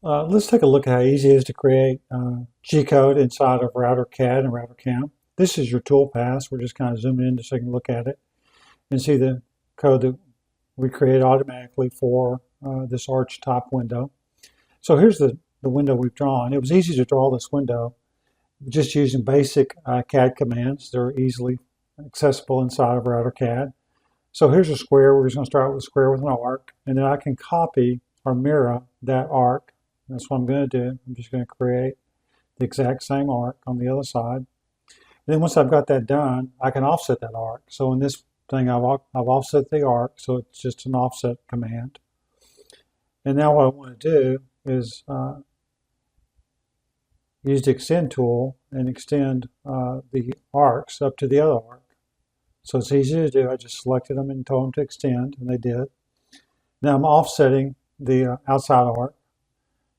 Let's take a look at how easy it is to create G-code inside of RouterCAD and RouterCAM. This is your toolpath. We're just kind of zooming in so you can look at it and see the code that we create automatically for this arch top window. So here's the window we've drawn. It was easy to draw this window just using basic CAD commands. They're easily accessible inside of RouterCAD. So here's a square. We're just going to start with a square with an arc, and then I can copy or mirror that arc. That's what I'm going to do. I'm just going to create the exact same arc on the other side. And then once I've got that done, I can offset that arc. So in this thing, I've offset the arc, so it's just an offset command. And now what I want to do is use the extend tool and extend the arcs up to the other arc. So it's easy to do. I just selected them and told them to extend, and they did. Now I'm offsetting the outside arc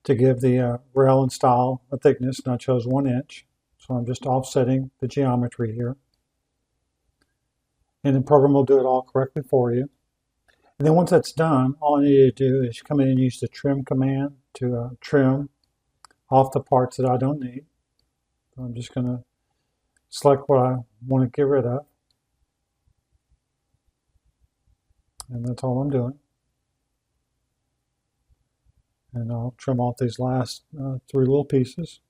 to give the rail and style a thickness, and I chose 1 inch. So I'm just offsetting the geometry here. And the program will do it all correctly for you. And then once that's done, all I need to do is come in and use the trim command to trim off the parts that I don't need. So I'm just going to select what I want to get rid of. And that's all I'm doing. And I'll trim off these last 3 little pieces.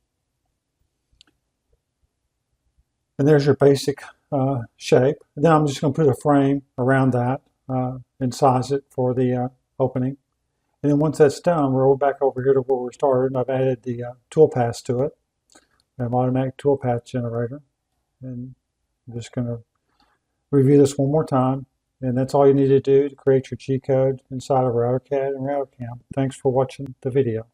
And there's your basic shape. And then I'm just going to put a frame around that and size it for the opening. And then once that's done, we're back over here to where we started. And I've added the toolpath to it. I have automatic toolpath generator. And I'm just going to review this one more time. And that's all you need to do to create your G-code inside of RouterCAD and RouterCAM. Thanks for watching the video.